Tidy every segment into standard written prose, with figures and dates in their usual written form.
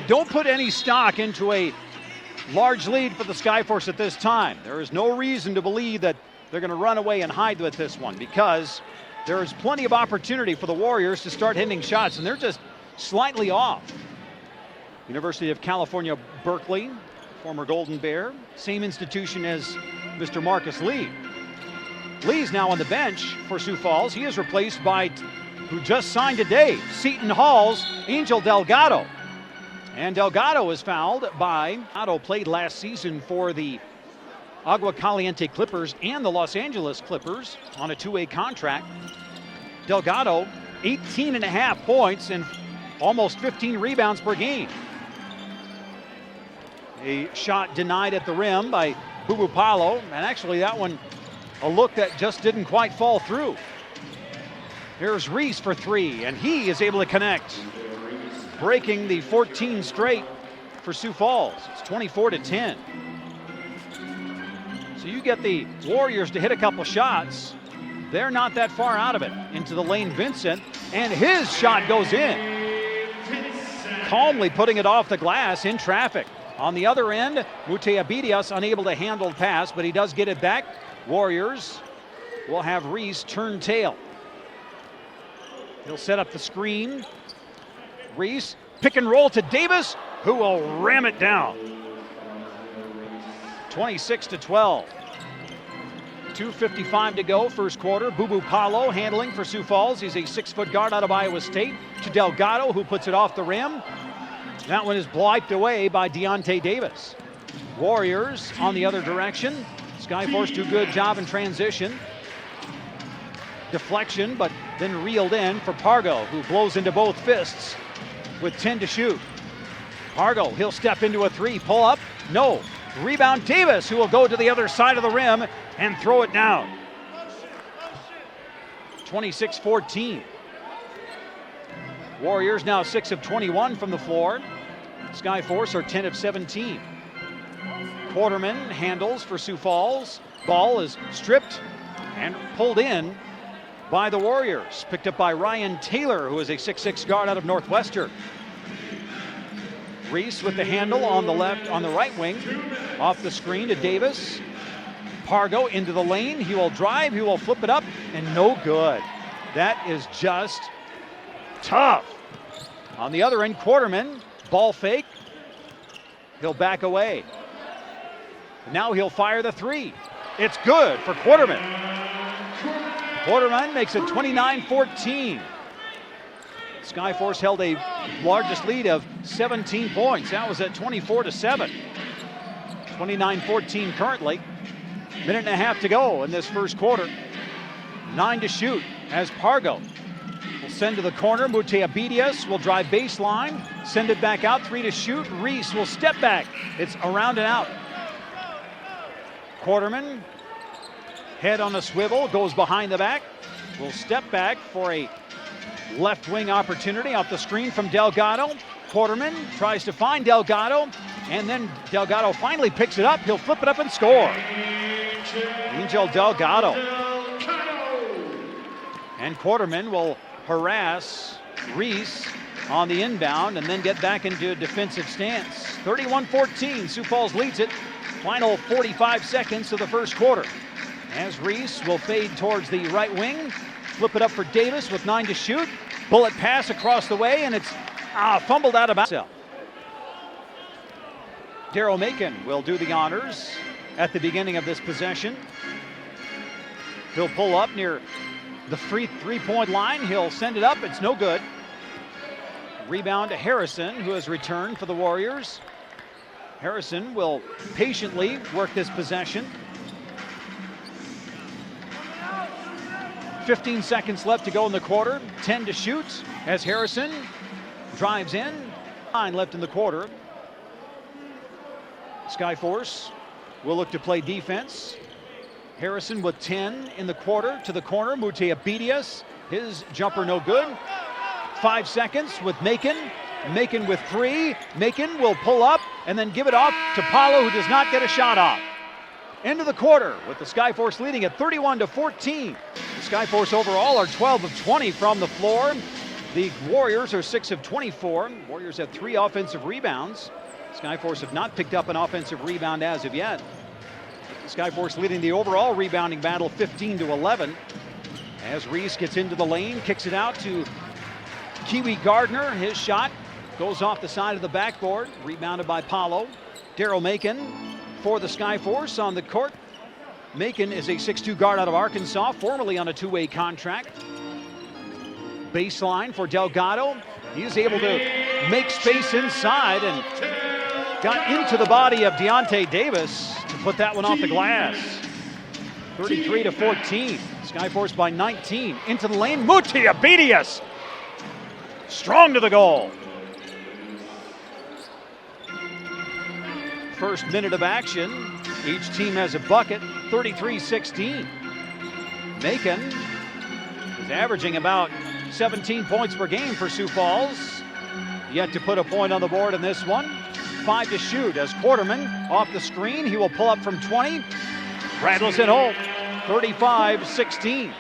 don't put any stock into a large lead for the Skyforce at this time. There is no reason to believe that they're going to run away and hide with this one, because there is plenty of opportunity for the Warriors to start hitting shots, and they're just slightly off. University of California, Berkeley, former Golden Bear, same institution as Mr. Marcus Lee. Lee's now on the bench for Sioux Falls. He is replaced by, who just signed today, Seton Hall's Angel Delgado. And Delgado was fouled by, Otto played last season for the Agua Caliente Clippers and the Los Angeles Clippers on a two-way contract. Delgado, 18.5 points and almost 15 rebounds per game. A shot denied at the rim by Bubu Paulo, and actually that one, a look that just didn't quite fall through. Here's Reese for three, and he is able to connect, breaking the 14 straight for Sioux Falls. It's 24-10. So you get the Warriors to hit a couple shots. They're not that far out of it. Into the lane, Vincent, and his shot goes in. Calmly putting it off the glass in traffic. On the other end, Moute A Bidias unable to handle the pass, but he does get it back. Warriors will have Reese turn tail. He'll set up the screen. Reese, pick and roll to Davis, who will ram it down. 26-12. 2:55 to go, first quarter. Bubu Paulo handling for Sioux Falls. He's a 6-foot guard out of Iowa State. To Delgado, who puts it off the rim. That one is blocked away by Deontay Davis. Warriors on the other direction. Skyforce do a good job in transition. Deflection, but then reeled in for Pargo, who blows into both fists with 10 to shoot. Pargo, he'll step into a three, pull up, no. Rebound Davis, who will go to the other side of the rim and throw it down. 26-14. Warriors now 6 of 21 from the floor. Skyforce are 10 of 17. Quarterman handles for Sioux Falls. Ball is stripped and pulled in by the Warriors. Picked up by Ryan Taylor, who is a 6'6" guard out of Northwestern. Reese with the handle on the left, on the right wing. Off the screen to Davis. Pargo into the lane. He will drive, he will flip it up, and no good. That is just tough. On the other end, Quarterman, ball fake. He'll back away. Now he'll fire the three. It's good for Quarterman. Quarterman makes it 29-14. Skyforce held a largest lead of 17 points. That was at 24-7. 29-14 currently. Minute and a half to go in this first quarter. 9 to shoot as Pargo will send to the corner. Moute A Bidias will drive baseline, send it back out, 3 to shoot. Reese will step back. It's around and out. Quarterman, head on a swivel, goes behind the back, will step back for a left wing opportunity off the screen from Delgado. Quarterman tries to find Delgado, and then Delgado finally picks it up. He'll flip it up and score. Angel Delgado. And Quarterman will harass Reese on the inbound and then get back into a defensive stance. 31-14, Sioux Falls leads it. Final 45 seconds of the first quarter. As Reese will fade towards the right wing, flip it up for Davis with 9 to shoot. Bullet pass across the way, and it's fumbled out of bounds. Darryl Macon will do the honors at the beginning of this possession. He'll pull up near the three-point line. He'll send it up. It's no good. Rebound to Harrison, who has returned for the Warriors. Harrison will patiently work this possession. 15 seconds left to go in the quarter. 10 to shoot as Harrison drives in. 9 left in the quarter. Skyforce will look to play defense. Harrison with 10 in the quarter to the corner. Moute A Bidias, his jumper no good. 5 seconds with Macon. Macon with 3. Macon will pull up and then give it off to Paulo, who does not get a shot off. Into the quarter with the Skyforce leading at 31-14. The Skyforce overall are 12 of 20 from the floor. The Warriors are 6 of 24. Warriors have 3 offensive rebounds. Skyforce have not picked up an offensive rebound as of yet. Skyforce leading the overall rebounding battle 15-11. As Reese gets into the lane, kicks it out to Kiwi Gardner. His shot goes off the side of the backboard, rebounded by Paulo. Daryl Macon for the Skyforce on the court. Macon is a 6'2" guard out of Arkansas, formerly on a 2-way contract. Baseline for Delgado. He is able to make space inside and got into the body of Deontay Davis to put that one off the glass. 33-14. Skyforce by 19. Into the lane, Moute A Bidias. Strong to the goal. First minute of action. Each team has a bucket. 33-16. Macon is averaging about 17 points per game for Sioux Falls. Yet to put a point on the board in this one. 5 to shoot as Quarterman off the screen. He will pull up from 20. Rattles it home. 35-16.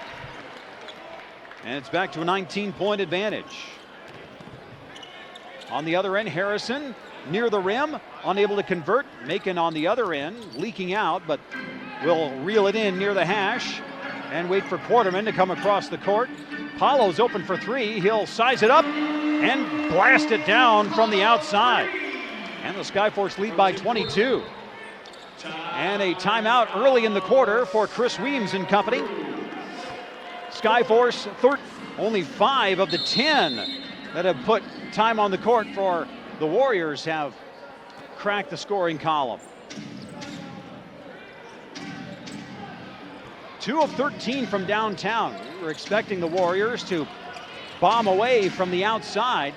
And it's back to a 19-point advantage. On the other end, Harrison near the rim, unable to convert. Macon on the other end, leaking out, but will reel it in near the hash and wait for Quarterman to come across the court. Paulo's open for 3. He'll size it up and blast it down from the outside. And the Skyforce lead by 22. And a timeout early in the quarter for Chris Weems and company. Skyforce, only 5 of the 10 that have put time on the court for the Warriors have cracked the scoring column. 2 of 13 from downtown. We were expecting the Warriors to bomb away from the outside,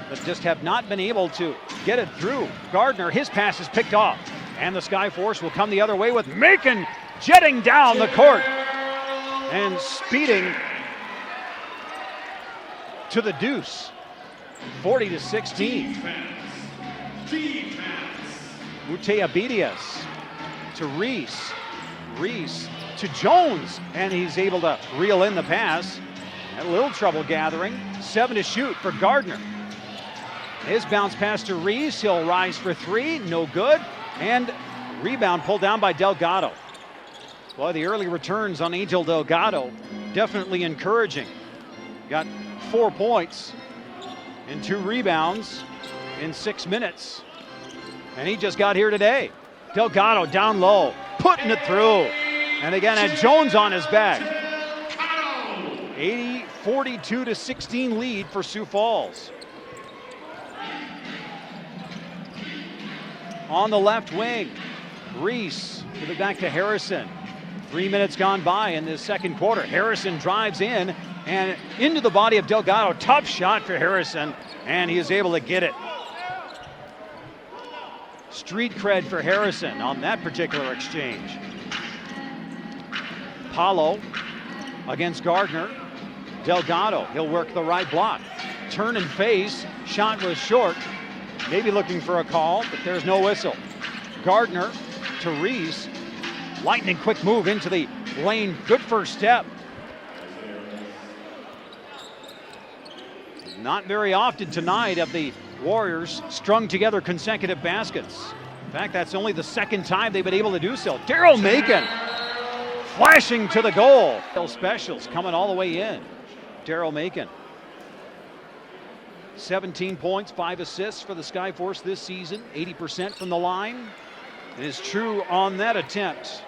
but just have not been able to get it through. Gardner, his pass is picked off, and the Skyforce will come the other way with Macon jetting down the court and speeding to the deuce. 40-16. Moute A Bidias to Reese. Reese to Jones, and he's able to reel in the pass. Had a little trouble gathering. 7 to shoot for Gardner. His bounce pass to Reese. He'll rise for 3. No good. And rebound pulled down by Delgado. Well, the early returns on Angel Delgado definitely encouraging. Got 4 points and 2 rebounds in 6 minutes. And he just got here today. Delgado down low, putting it through. And again, had Jones on his back. 42-16 lead for Sioux Falls. On the left wing, Reese give it back to Harrison. 3 minutes gone by in this second quarter. Harrison drives in and into the body of Delgado. Tough shot for Harrison, and he is able to get it. Street cred for Harrison on that particular exchange. Paulo against Gardner. Delgado, he'll work the right block. Turn and face, shot was short. Maybe looking for a call, but there's no whistle. Gardner to Reese. Lightning quick move into the lane. Good first step. Not very often tonight have the Warriors strung together consecutive baskets. In fact, that's only the second time they've been able to do so. Daryl Macon flashing to the goal. Specials coming all the way in. Daryl Macon. 17 points, 5 assists for the Skyforce this season. 80% from the line. It is true on that attempt.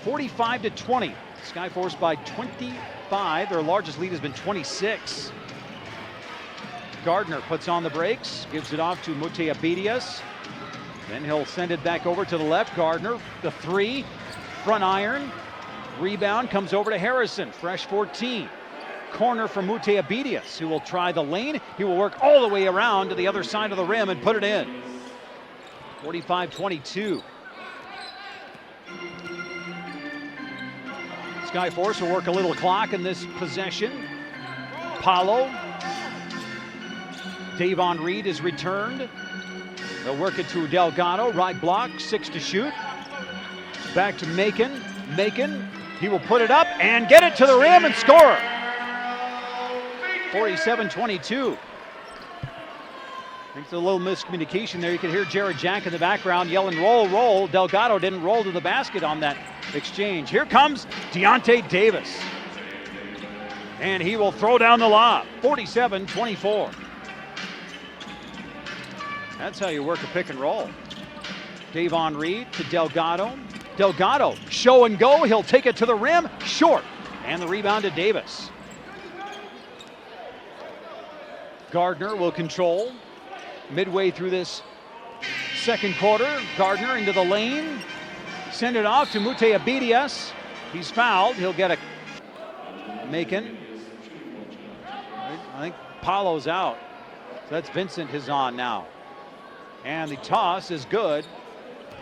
45-20. Skyforce by 25. Their largest lead has been 26. Gardner puts on the brakes, gives it off to Moute A Bidias. Then he'll send it back over to the left. Gardner, the 3, front iron. Rebound comes over to Harrison, fresh 14. Corner from Moute A Bidias, who will try the lane. He will work all the way around to the other side of the rim and put it in. 45-22. Skyforce will work a little clock in this possession. Paulo. Davon Reed is returned. They'll work it to Delgado. Right block, 6 to shoot. Back to Macon. Macon, he will put it up and get it to the rim and score. 47-22. I think there's a little miscommunication there. You can hear Jared Jack in the background yelling, roll, roll. Delgado didn't roll to the basket on that exchange. Here comes Deontay Davis. And he will throw down the lob. 47-24. That's how you work a pick and roll. Davon Reed to Delgado. Delgado, show and go. He'll take it to the rim. Short. And the rebound to Davis. Gardner will control. Midway through this second quarter, Gardner into the lane. Send it off to Moute A Bidias. He's fouled. He'll get a Macon. I think Paulo's out. So that's Vincent is on now. And the toss is good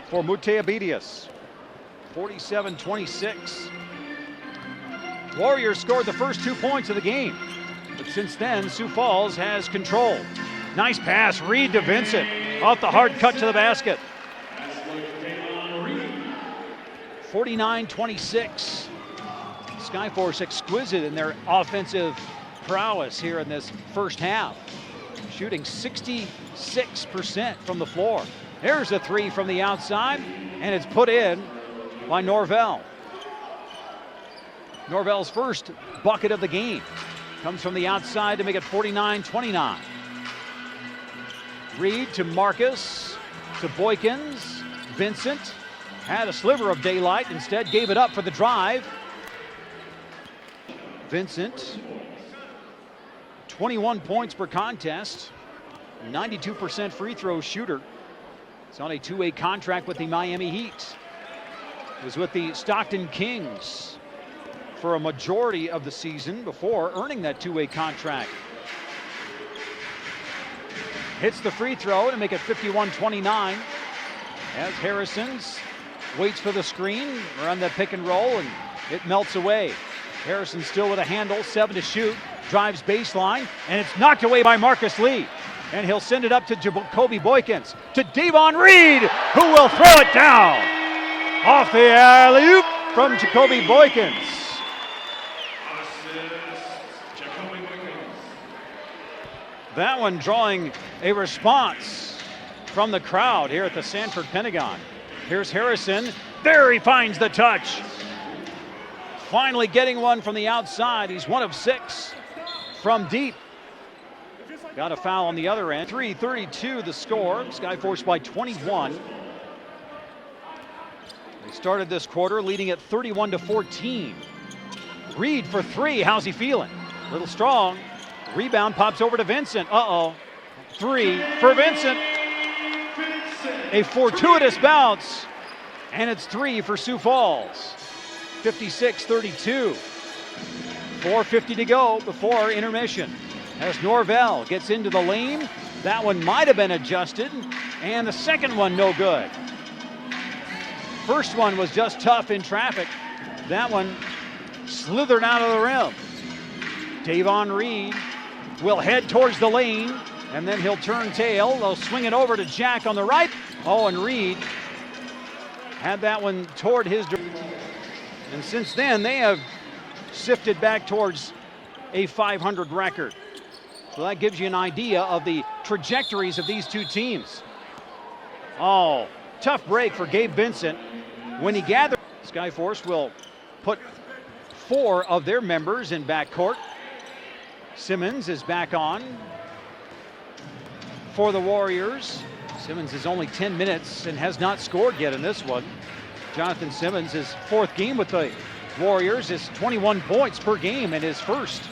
for Moute A Bidias. 47-26. Warriors scored the first 2 points of the game. But since then, Sioux Falls has control. Nice pass, Reed to Vincent. Off the hard cut to the basket. 49-26. Skyforce exquisite in their offensive prowess here in this first half. Shooting 66% from the floor. There's a three from the outside, and it's put in by Norvell. Norvell's first bucket of the game comes from the outside to make it 49-29. Reed to Marcus, to Boykins. Vincent had a sliver of daylight, instead gave it up for the drive. Vincent, 21 points per contest, 92% free throw shooter. He's on a two-way contract with the Miami Heat. He was with the Stockton Kings for a majority of the season before earning that two-way contract. Hits the free throw to make it 51-29 as Harrison's waits for the screen, run that pick and roll, and it melts away. Harrison still with a handle, 7 to shoot, drives baseline, and it's knocked away by Marcus Lee. And he'll send it up to Jacoby Boykins, to Davon Reed, who will throw it down. Off the alley-oop from Jacoby Boykins. That one drawing a response from the crowd here at the Sanford Pentagon. Here's Harrison. There he finds the touch. Finally getting one from the outside. He's 1 of 6 from deep. Got a foul on the other end. 3:32 the score. Skyforce by 21. They started this quarter leading at 31-14. Reed for 3. How's he feeling? A little strong. Rebound pops over to Vincent. Uh-oh. 3 for Vincent. A fortuitous bounce. And it's 3 for Sioux Falls. 56-32. 4:50 to go before intermission. As Norvell gets into the lane. That one might have been adjusted. And the second one no good. First one was just tough in traffic. That one slithered out of the rim. Davon Reed will head towards the lane, and then he'll turn tail. They'll swing it over to Jack on the right. Oh, and Reed had that one toward his direction. And since then, they have sifted back towards a 500 record. So that gives you an idea of the trajectories of these two teams. Oh, tough break for Gabe Vincent. When he gathered, Skyforce will put 4 of their members in backcourt. Simmons is back on for the Warriors. Simmons is only 10 minutes and has not scored yet in this one. Jonathan Simmons, his 4th game with the Warriors, is 21 points per game in his first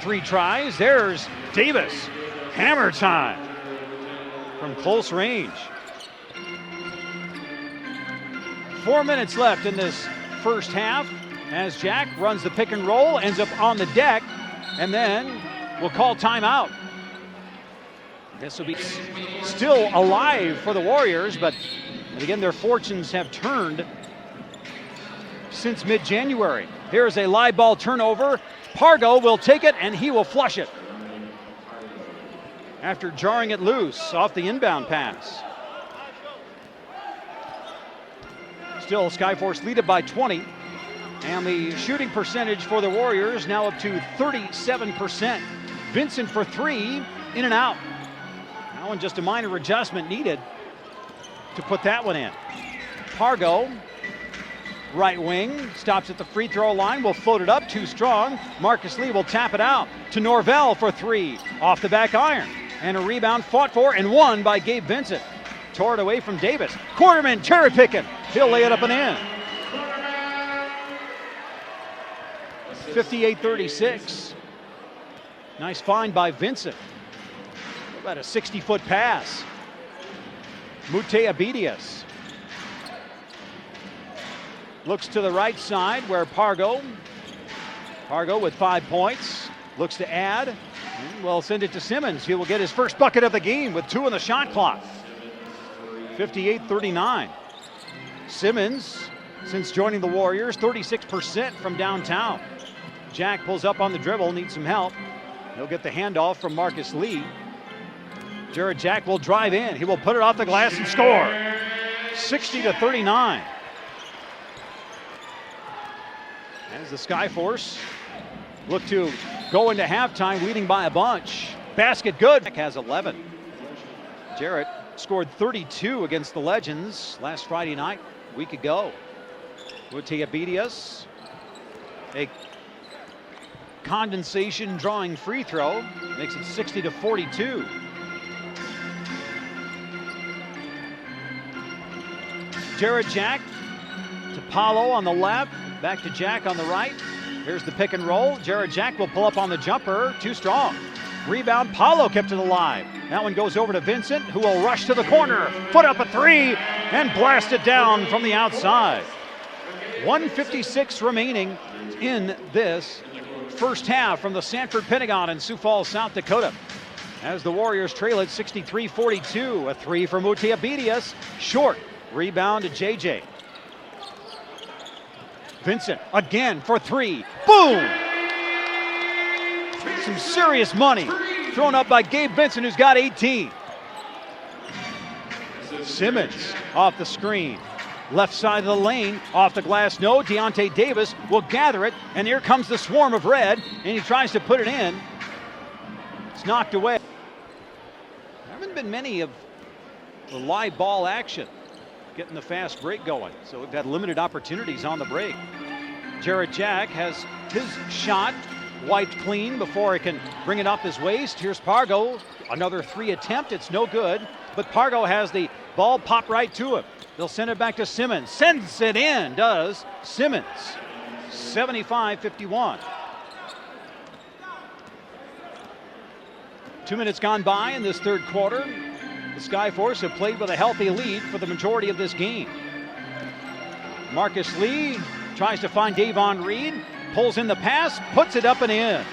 3 tries. There's Davis. Hammer time from close range. 4 minutes left in this first half as Jack runs the pick and roll, ends up on the deck, and then we'll call timeout. This will be still alive for the Warriors, but again, their fortunes have turned since mid-January. Here's a live ball turnover. Pargo will take it, and he will flush it after jarring it loose off the inbound pass. Still, Skyforce lead it by 20. And the shooting percentage for the Warriors now up to 37%. Vincent for three, in and out. That one just a minor adjustment needed to put that one in. Pargo, right wing, stops at the free throw line, will float it up, too strong. Marcus Lee will tap it out to Norvell for three, off the back iron. And a rebound fought for and won by Gabe Vincent. Tore it away from Davis. Quarterman cherry picking. He'll lay it up and in. 58-36. Nice find by Vincent. About a 60-foot pass. Moute A Bidias looks to the right side where Pargo with 5 points. Looks to add. We'll send it to Simmons. He will get his first bucket of the game with 2 on the shot clock. 58-39. Simmons, since joining the Warriors, 36% from downtown. Jack pulls up on the dribble, needs some help. He'll get the handoff from Marcus Lee. Jarrett Jack will drive in. He will put it off the glass and score. 60-39. As the Skyforce look to go into halftime leading by a bunch. Basket good. Has 11. Jarrett scored 32 against the Legends last Friday night, a week ago. Moute A Bidias, a condensation drawing free throw, makes it 60-42. Jarrett Jack to Paulo on the left, back to Jack on the right. Here's the pick and roll. Jarrett Jack will pull up on the jumper, too strong. Rebound, Paulo kept it alive. That one goes over to Vincent, who will rush to the corner, put up a three, and blast it down from the outside. 1:56 remaining in this first half from the Sanford Pentagon in Sioux Falls, South Dakota. As the Warriors trail at 63-42, a three for Moute A Bidias, short. Rebound to JJ. Vincent again for three. Boom! Some serious money thrown up by Gabe Vincent, who's got 18. Simmons off the screen. Left side of the lane, off the glass, no. Deontay Davis will gather it, and here comes the swarm of red, and he tries to put it in. It's knocked away. There haven't been many of the live ball action getting the fast break going, so we've had limited opportunities on the break. Jarrett Jack has his shot wiped clean before he can bring it up his waist. Here's Pargo, another three attempt, it's no good, but Pargo has the ball pop right to him. They'll send it back to Simmons, sends it in, does Simmons. 75-51. 2 minutes gone by in this third quarter. The Skyforce have played with a healthy lead for the majority of this game. Marcus Lee tries to find Davon Reed, pulls in the pass, puts it up and in.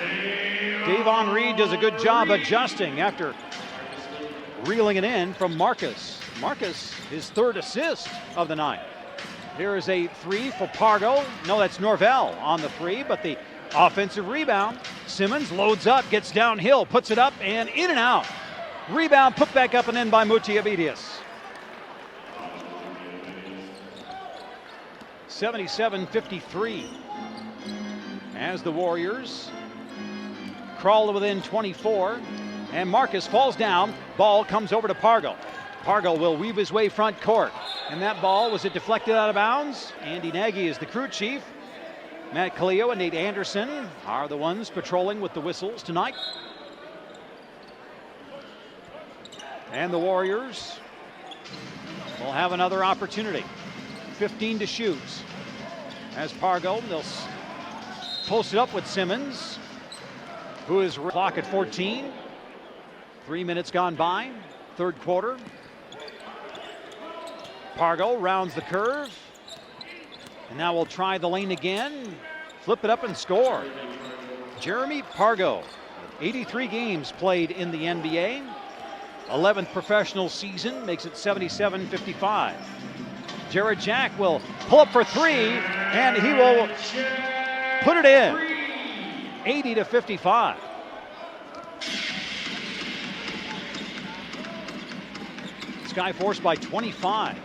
Davon Reed does a good job adjusting after reeling it in from Marcus. Marcus, his third assist of the night. Here is a three for Pargo. No, that's Norvell on the three, but the offensive rebound. Simmons loads up, gets downhill, puts it up and in and out. Rebound put back up and in by Moute A Bidias. 77-53. As the Warriors crawl to within 24, and Marcus falls down. Ball comes over to Pargo. Pargo will weave his way front court, and that ball, was it deflected out of bounds? Andy Nagy is the crew chief. Matt Calio and Nate Anderson are the ones patrolling with the whistles tonight. And the Warriors will have another opportunity. 15 to shoot. As Pargo, they'll post it up with Simmons, who is clock at 14. 3 minutes gone by, third quarter. Pargo rounds the curve, and now we'll try the lane again, flip it up and score. Jeremy Pargo, 83 games played in the NBA. 11th professional season, makes it 77-55. Jarrett Jack will pull up for three, and he will put it in. 80-55. Skyforce by 25.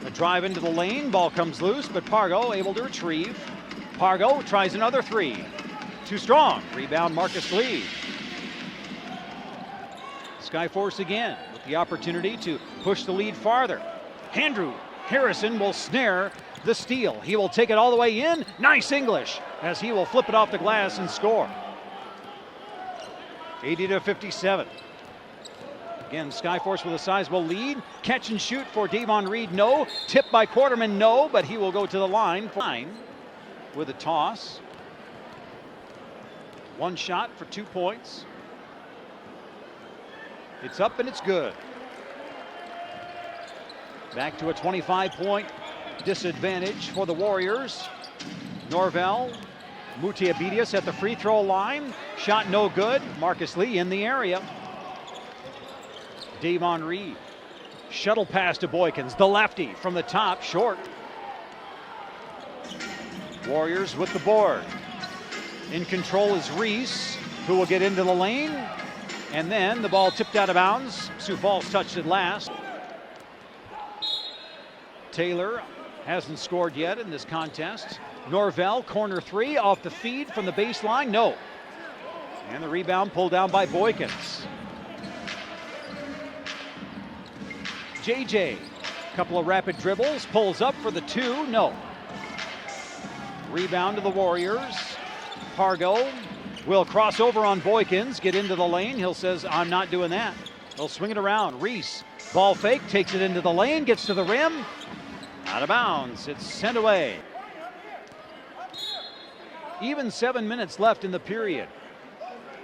A drive into the lane, ball comes loose, but Pargo able to retrieve. Pargo tries another three. too strong. Rebound, Marcus Gleague. Skyforce again with the opportunity to push the lead farther. Andrew Harrison will snare the steal. He will take it all the way in. Nice English as he will flip it off the glass and score. 80-57. Again, Skyforce with a sizable lead. Catch and shoot for Davon Reed, no. Tipped by Quarterman, no, but he will go to the line. With a toss. One shot for 2 points. It's up and it's good. Back to a 25-point disadvantage for the Warriors. Norvell, Moute A Bidias at the free throw line. Shot no good. Marcus Lee in the area. Davon Reed. Shuttle pass to Boykins. The lefty from the top, short. Warriors with the board. In control is Reese, who will get into the lane. And then the ball tipped out of bounds. Sioux Falls touched it last. Taylor hasn't scored yet in this contest. Norvell, corner three, off the feed from the baseline, no. And the rebound pulled down by Boykins. JJ, couple of rapid dribbles, pulls up for the two, no. Rebound to the Warriors. Pargo will cross over on Boykins, get into the lane. Hill says, I'm not doing that. They'll swing it around. Reese, ball fake, takes it into the lane, gets to the rim. Out of bounds, it's sent away. Even 7 minutes left in the period.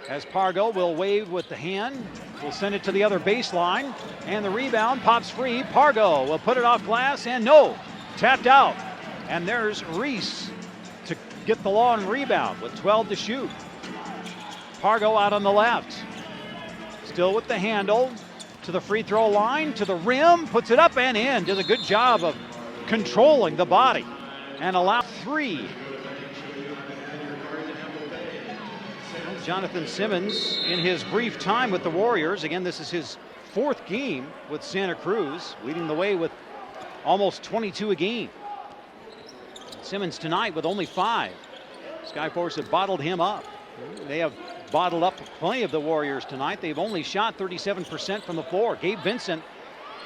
As Pargo will wave with the hand, will send it to the other baseline, and the rebound pops free. Pargo will put it off glass, and no, tapped out. And there's Reese to get the long rebound with 12 to shoot. Pargo out on the left. Still with the handle, to the free throw line, to the rim, puts it up and in. Does a good job of controlling the body and allow three. Jonathan Simmons in his brief time with the Warriors. Again, this is his fourth game with Santa Cruz, leading the way with almost 22 a game. Simmons tonight with only 5. Skyforce have bottled him up. They have bottled up plenty of the Warriors tonight. They've only shot 37% from the floor. Gabe Vincent,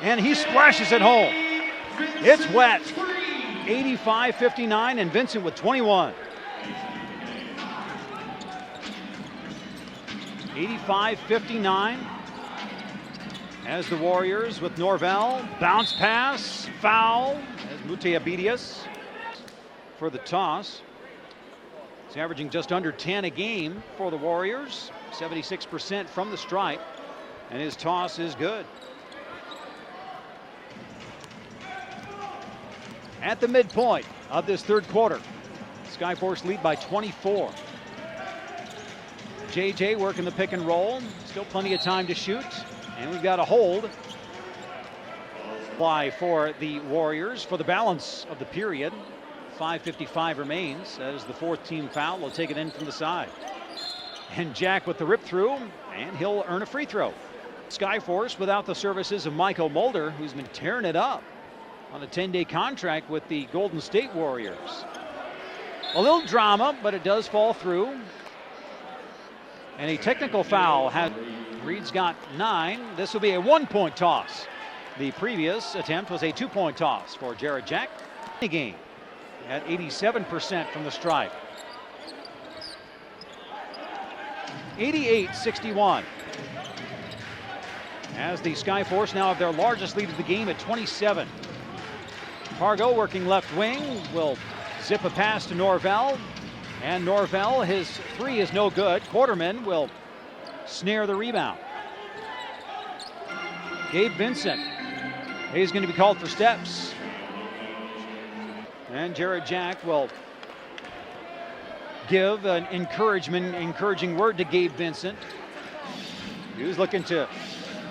and he splashes it home. It's wet. 85-59, and Vincent with 21. 85-59 as the Warriors with Norvell. Bounce pass, foul as Moute A Bidias for the toss. He's averaging just under 10 a game for the Warriors. 76% from the stripe, and his toss is good. At the midpoint of this third quarter, Skyforce lead by 24. JJ working the pick and roll. Still plenty of time to shoot. And we've got a hold. Fly for the Warriors for the balance of the period. 5:55 remains. That is the fourth team foul. They'll take it in from the side. And Jack with the rip through, and he'll earn a free throw. Skyforce without the services of Michael Mulder, who's been tearing it up on a 10-day contract with the Golden State Warriors. A little drama, but it does fall through. And a technical foul. Reed's got 9. This will be a 1-point toss. The previous attempt was a 2-point toss for Jared Jack. The game at 87% from the stripe. 88-61. As the Skyforce now have their largest lead of the game at 27. Pargo working left wing will zip a pass to Norvell. And Norvell, his three is no good. Quarterman will snare the rebound. Gabe Vincent, he's going to be called for steps. And Jared Jack will give an encouraging word to Gabe Vincent. He was looking to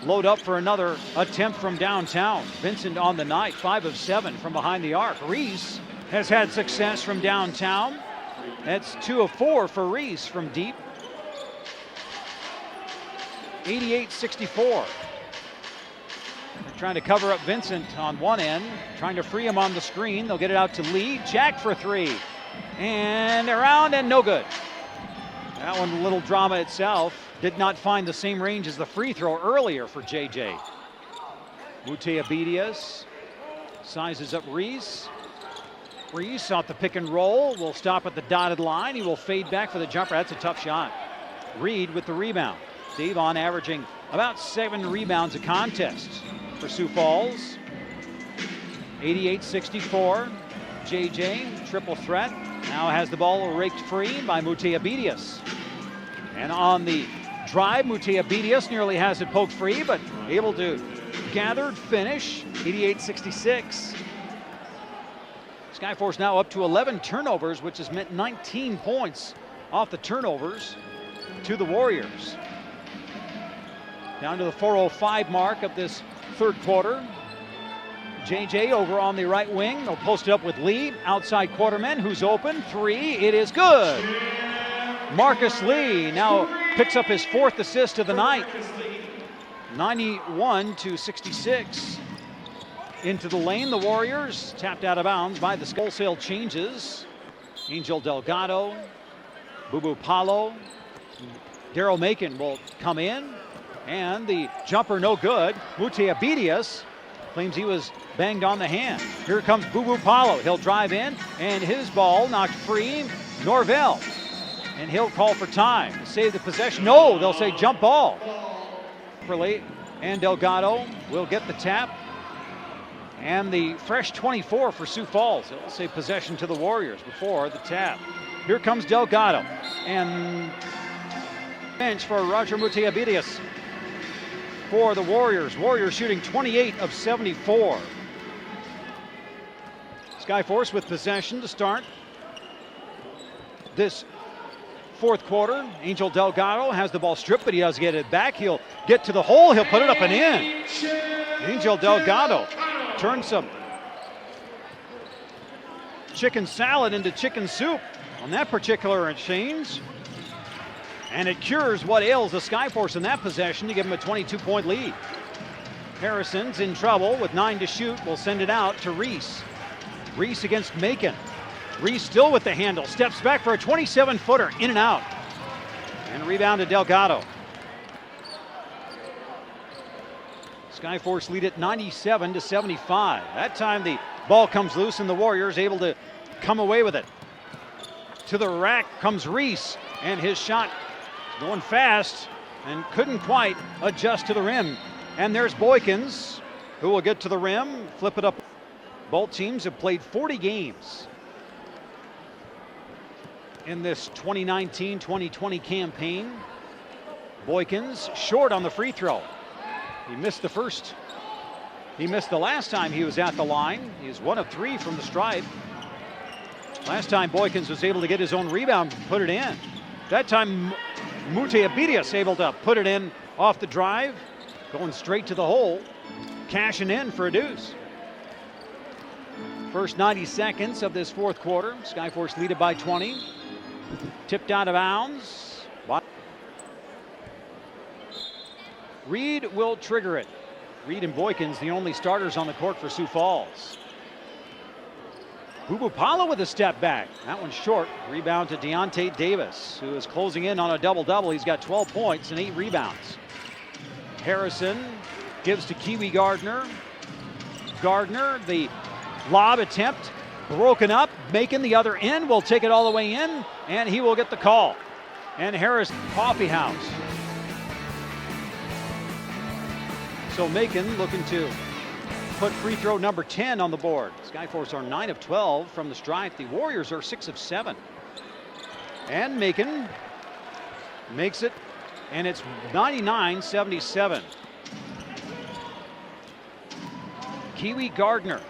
load up for another attempt from downtown. Vincent on the night, 5 of 7 from behind the arc. Reese has had success from downtown. That's 2 of 4 for Reese from deep. 88-64. They're trying to cover up Vincent on one end, trying to free him on the screen. They'll get it out to Lee. Jack for 3. And around and no good. That one, a little drama itself. Did not find the same range as the free throw earlier for JJ. Moute A Bidias sizes up Reese. Reese off the pick and roll, will stop at the dotted line. He will fade back for the jumper. That's a tough shot. Reed with the rebound. Davon averaging about 7 rebounds a contest for Sioux Falls. 88-64. JJ, triple threat. Now has the ball raked free by Moute A Bidias. And on the drive, Moute A Bidias nearly has it poked free, but able to gathered finish. 88-66. Skyforce now up to 11 turnovers, which has meant 19 points off the turnovers to the Warriors. Down to the 4:05 mark of this third quarter. JJ over on the right wing. They'll post it up with Lee. Outside Quarterman, who's open. 3, it is good. Marcus Lee now picks up his 4th assist of the night. 91-66. Into the lane, the Warriors tapped out of bounds by the wholesale changes. Angel Delgado, Bubu Paulo, Daryl Macon will come in, and the jumper no good. Moute A Bidias claims he was banged on the hand. Here comes Bubu Paulo. He'll drive in, and his ball knocked free. Norvell, and he'll call for time to save the possession. No, they'll say jump ball. And Delgado will get the tap. And the fresh 24 for Sioux Falls. It'll say possession to the Warriors before the tap. Here comes Delgado. And bench for Roger Moute A Bidias for the Warriors. Warriors shooting 28 of 74. Skyforce with possession to start this fourth quarter. Angel Delgado has the ball stripped, but he does get it back. He'll get to the hole. He'll put it up and in. Angel Delgado turns some chicken salad into chicken soup on that particular exchange. And it cures what ails the Skyforce in that possession to give him a 22-point lead. Harrison's in trouble with 9 to shoot. Will send it out to Reese. Reese against Macon. Reese still with the handle. Steps back for a 27-footer. In and out. And rebound to Delgado. Skyforce lead at 97-75. That time the ball comes loose and the Warriors able to come away with it. To the rack comes Reese, and his shot going fast and couldn't quite adjust to the rim. And there's Boykins, who will get to the rim, flip it up. Both teams have played 40 games in this 2019-2020 campaign. Boykins short on the free throw. He missed the first. He missed the last time he was at the line. He's 1 of 3 from the stripe. Last time Boykins was able to get his own rebound and put it in. That time Moute A Bidias able to put it in off the drive, going straight to the hole, cashing in for a deuce. First 90 seconds of this fourth quarter. Skyforce lead it by 20. Tipped out of bounds. Reed will trigger it. Reed and Boykins, the only starters on the court for Sioux Falls. Bubu Paulo with a step back. That one's short. Rebound to Deontay Davis, who is closing in on a double-double. He's got 12 points and 8 rebounds. Harrison gives to Kiwi Gardner. Gardner, the lob attempt, broken up. Macon, the other end, will take it all the way in, and he will get the call. And Harris, Coffee House. So Macon looking to put free throw number 10 on the board. Skyforce are 9 of 12 from the stripe. The Warriors are 6 of 7. And Macon makes it, and it's 99-77. Kiwi Gardner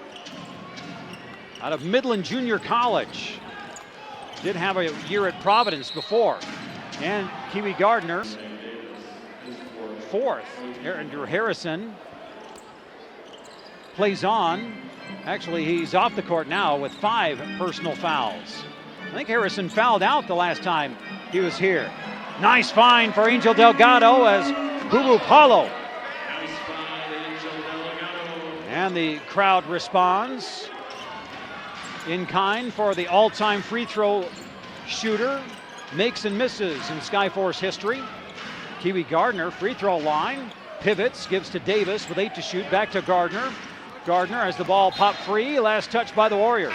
out of Midland Junior College. Did have a year at Providence before. And Kiwi Gardner, 4th. Andrew Harrison plays on. Actually, he's off the court now with 5 personal fouls. I think Harrison fouled out the last time he was here. Nice find for Angel Delgado as Bubu Paulo. And the crowd responds in kind for the all-time free throw shooter makes and misses in Skyforce history. Kiwi Gardner, free throw line, pivots, gives to Davis with 8 to shoot, back to Gardner. Gardner has the ball popped free, last touch by the Warriors.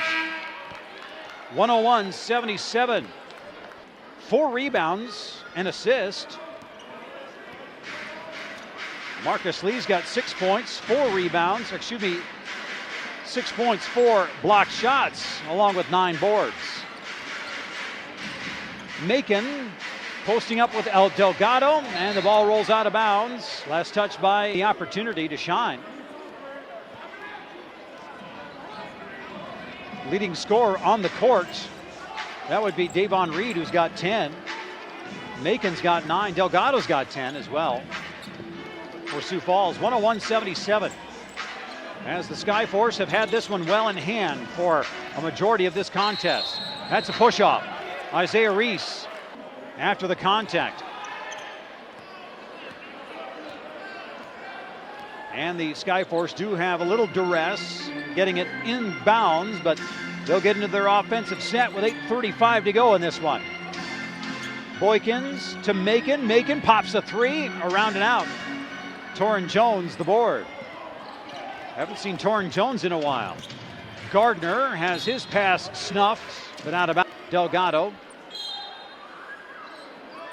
101-77. 4 rebounds and assist. Marcus Lee's got 6 points, 4 rebounds, 6 points, 4 blocked shots, along with 9 boards. Macon posting up with El Delgado, and the ball rolls out of bounds. Last touch by the opportunity to shine. Leading scorer on the court, that would be Davon Reed, who's got 10. Macon's got 9. Delgado's got 10 as well for Sioux Falls. 101-77. As the Skyforce have had this one well in hand for a majority of this contest. That's a push-off. Isaiah Reese after the contact. And the Skyforce do have a little duress getting it inbounds, but they'll get into their offensive set with 8:35 to go in this one. Boykins to Macon. Macon pops a 3, around and out. Torrin Jones the board. Haven't seen Torrin Jones in a while. Gardner has his pass snuffed, but out of bounds. Delgado.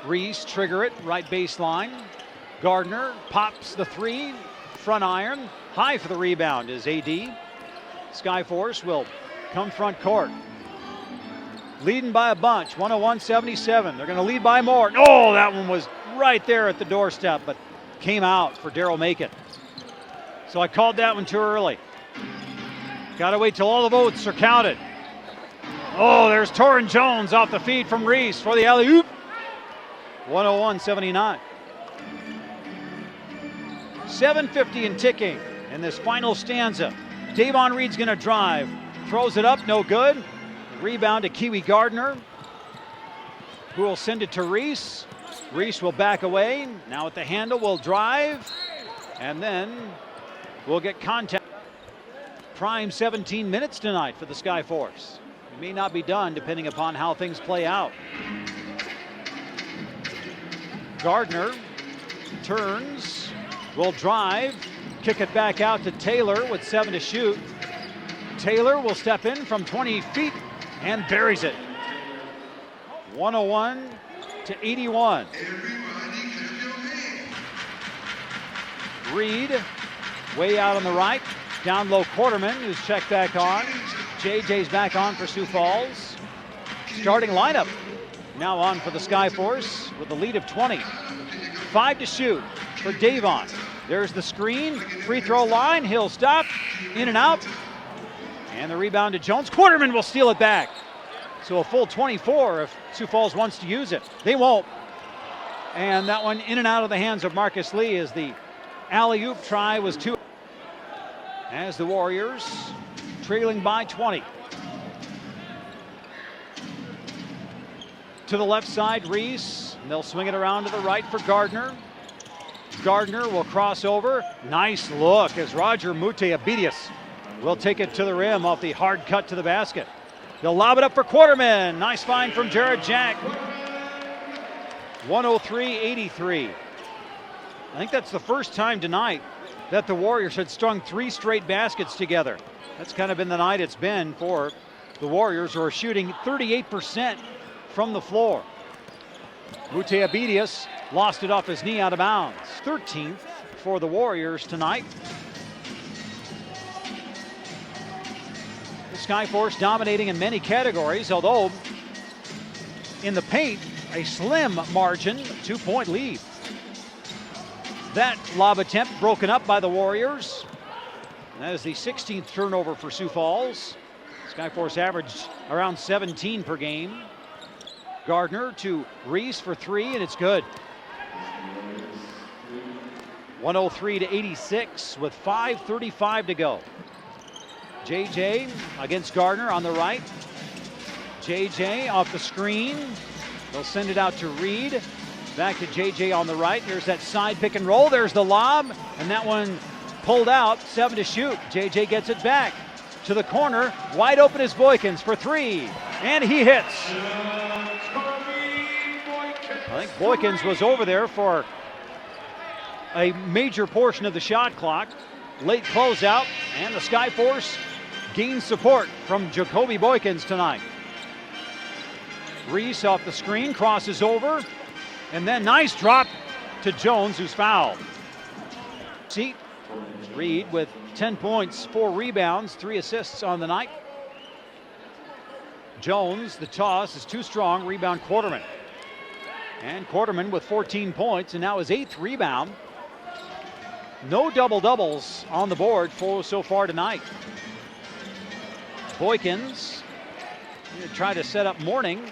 Reese trigger it, right baseline. Gardner pops the 3, front iron. High for the rebound is AD. Skyforce will come front court. Leading by a bunch, 101-77. They're going to lead by more. Oh, that one was right there at the doorstep, but came out for Daryl Macon. So I called that one too early. Got to wait till all the votes are counted. Oh, there's Torrin Jones off the feed from Reese for the alley-oop. 101-79. 7:50 and ticking in this final stanza. Davon Reed's going to drive. Throws it up, no good. Rebound to Kiwi Gardner, who will send it to Reese. Reese will back away. Now at the handle, will drive. And then we'll get contact. Prime 17 minutes tonight for the Skyforce. It may not be done depending upon how things play out. Gardner turns, will drive, kick it back out to Taylor with 7 to shoot. Taylor will step in from 20 feet and buries it. 101-81. Reed way out on the right. Down low, Quarterman, who's checked back on. JJ's back on for Sioux Falls. Starting lineup now on for the Skyforce with a lead of 20. 5 to shoot for Davon. There's the screen, free throw line. He'll stop, in and out. And the rebound to Jones. Quarterman will steal it back. So a full 24 if Sioux Falls wants to use it. They won't. And that one in and out of the hands of Marcus Lee as the alley-oop try was 2. As the Warriors trailing by 20. To the left side, Reese. And they'll swing it around to the right for Gardner. Gardner will cross over. Nice look as Moute A Bidias will take it to the rim off the hard cut to the basket. They'll lob it up for Quarterman. Nice find from Jared Jack. 103-83. I think that's the first time tonight that the Warriors had strung 3 straight baskets together. That's kind of been the night it's been for the Warriors, who are shooting 38% from the floor. Moute A Bidias lost it off his knee out of bounds. 13th for the Warriors tonight. The Skyforce dominating in many categories, although in the paint, a slim margin, 2-point lead. That lob attempt broken up by the Warriors. And that is the 16th turnover for Sioux Falls. Skyforce averaged around 17 per game. Gardner to Reese for 3, and it's good. 103-86 with 5:35 to go. JJ against Gardner on the right. JJ off the screen. They'll send it out to Reed. Back to JJ on the right. There's that side pick and roll. There's the lob, and that one pulled out. 7 to shoot. JJ gets it back to the corner. Wide open is Boykins for 3, and he hits. Boykins was over there for a major portion of the shot clock. Late closeout, and the Skyforce gains support from Jacoby Boykins tonight. Reese off the screen, crosses over, and then nice drop to Jones, who's fouled. See, Reed with 10 points, 4 rebounds, 3 assists on the night. Jones, the toss is too strong, rebound Quarterman. And Quarterman with 14 points, and now his 8th rebound. No double-doubles on the board for so far tonight. Boykins try to set up Mourning.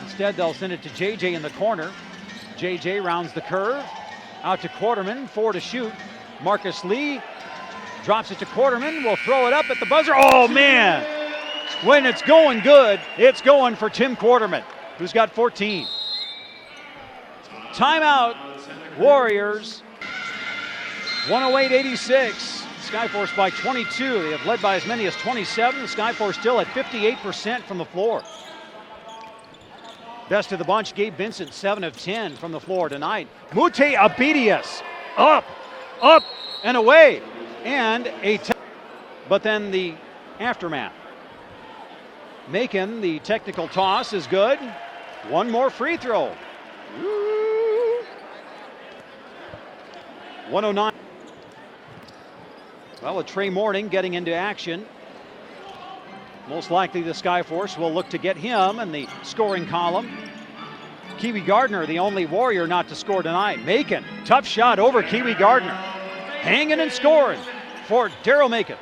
Instead, they'll send it to JJ in the corner. JJ rounds the curve. Out to Quarterman, 4 to shoot. Marcus Lee drops it to Quarterman. Will throw it up at the buzzer. Oh, man. When it's going good, it's going for Tim Quarterman, who's got 14. Timeout, Warriors. 108-86. Skyforce by 22. They have led by as many as 27. The Skyforce still at 58% from the floor. Best of the bunch, Gabe Vincent, 7 of 10 from the floor tonight. Moute A Bidias, up, and away. And but then the aftermath. Macon, the technical toss is good. One more free throw. 109. Well, a Trey Mourning getting into action. Most likely the Skyforce will look to get him in the scoring column. Kiwi Gardner, the only Warrior not to score tonight. Macon, tough shot over Kiwi Gardner. Hanging and scoring for Daryl Macon.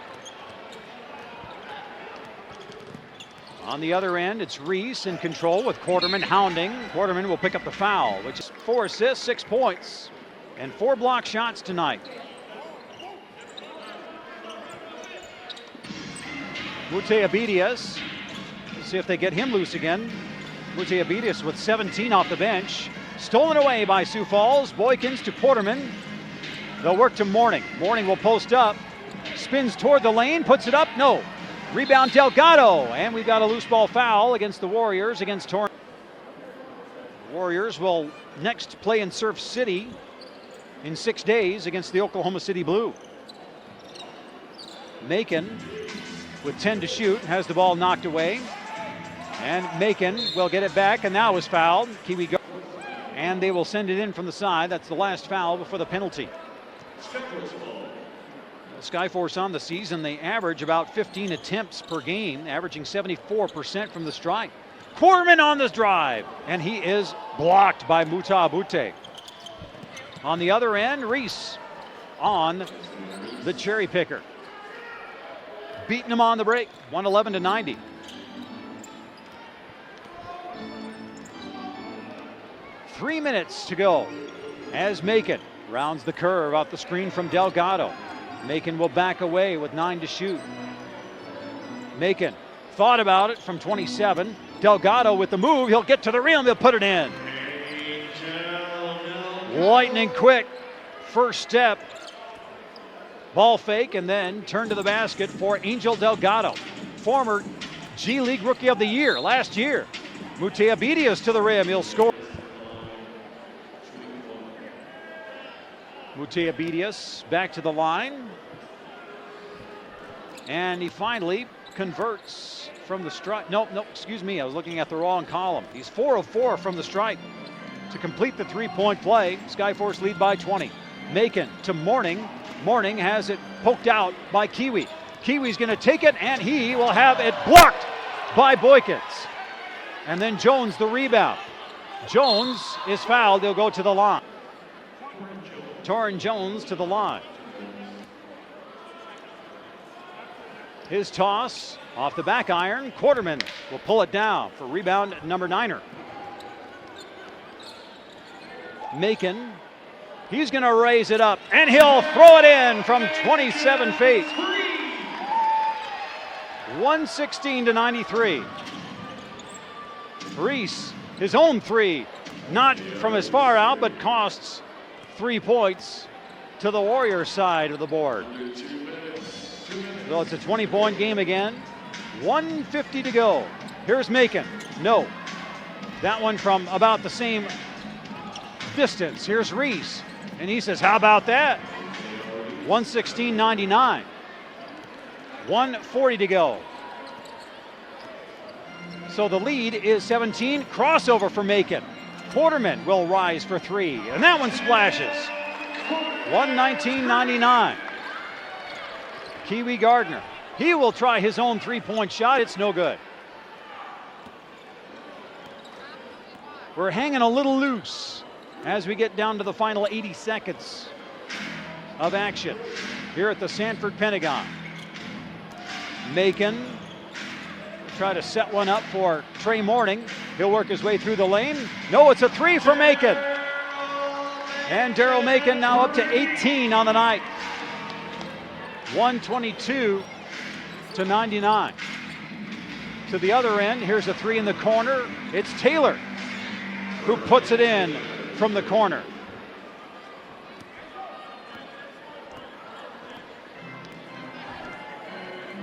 On the other end, it's Reese in control with Quarterman hounding. Quarterman will pick up the foul, which is 4 assists, 6 points, and 4 block shots tonight. Moute A Bidias, let's see if they get him loose again. Moute A Bidias with 17 off the bench. Stolen away by Sioux Falls. Boykins to Quarterman. They'll work to Mourning. Mourning will post up. Spins toward the lane, puts it up, no. Rebound Delgado, and we've got a loose ball foul against the Warriors, against Torrance. Warriors will next play in Surf City in 6 days against the Oklahoma City Blue. Macon with 10 to shoot, has the ball knocked away. And Macon will get it back, and now is fouled. Kiwi go, and they will send it in from the side. That's the last foul before the penalty. Skyforce on the season, they average about 15 attempts per game, averaging 74% from the strike. Quarterman on this drive, and he is blocked by Moute A Bidias. On the other end, Reese on the cherry picker. Beating him on the break, 111-90. Three minutes to go as Macon rounds the curve off the screen from Delgado. Macon will back away with 9 to shoot. Macon thought about it from 27. Delgado with the move. He'll get to the rim. He'll put it in. Lightning quick. First step. Ball fake and then turn to the basket for Angel Delgado. Former G League Rookie of the Year last year. Moute A Bidias to the rim. He'll score. Moute A Bidias back to the line. And he finally converts from the strike. No, excuse me. I was looking at the wrong column. He's 4 of 4 from the strike to complete the three-point play. Skyforce lead by 20. Macon to Mourning. Mourning has it poked out by Kiwi. Kiwi's going to take it, and he will have it blocked by Boykins. And then Jones the rebound. Jones is fouled. He'll go to the line. Torrin Jones to the line. His toss off the back iron. Quarterman will pull it down for rebound number 9er. Macon, he's going to raise it up, and he'll throw it in from 27 feet. 116-93. Reese, his own three, not from as far out, but costs 3 points to the Warriors side of the board. So it's a 20-point game again. 1:50 to go. Here's Macon. No. That one from about the same distance. Here's Reese, and he says, how about that? 116.99. 1:40 to go. So the lead is 17. Crossover for Macon. Quarterman will rise for three, and that one splashes. 119.99. Kiwi Gardner. He will try his own three-point shot. It's no good. We're hanging a little loose as we get down to the final 80 seconds of action here at the Sanford Pentagon. Macon try to set one up for Trey Morning. He'll work his way through the lane. No, it's a three for Macon. And Daryl Macon now up to 18 on the night. 122-99. To the other end, here's a three in the corner. It's Taylor who puts it in from the corner.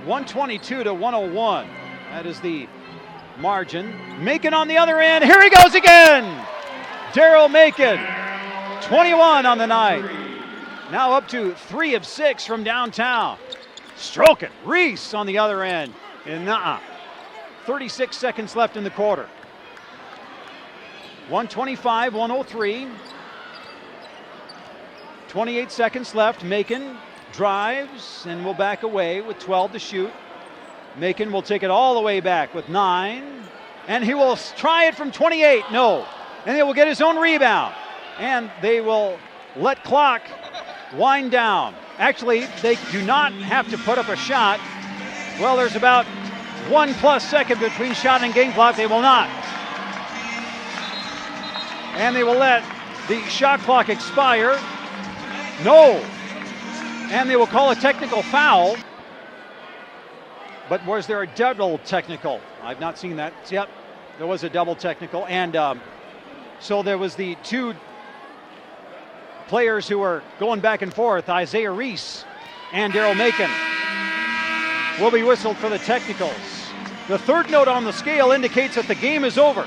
(122-101). That is the margin. Macon on the other end. Here he goes again. Daryl Macon, 21 on the night. Now up to 3 of 6 from downtown. Stroking. Reese on the other end. And 36 seconds left in the quarter. 125-103. 28 seconds left. Macon drives and will back away with 12 to shoot. Macon will take it all the way back with 9. And he will try it from 28. No. And he will get his own rebound. And they will let clock wind down. Actually, they do not have to put up a shot. Well, there's about 1+ second between shot and game clock. They will not. And they will let the shot clock expire. No. And they will call a technical foul. But was there a double technical? I've not seen that. Yep, there was a double technical. And so there was the two players who were going back and forth, Isaiah Reese and Daryl Macon, will be whistled for the technicals. The third note on the scale indicates that the game is over.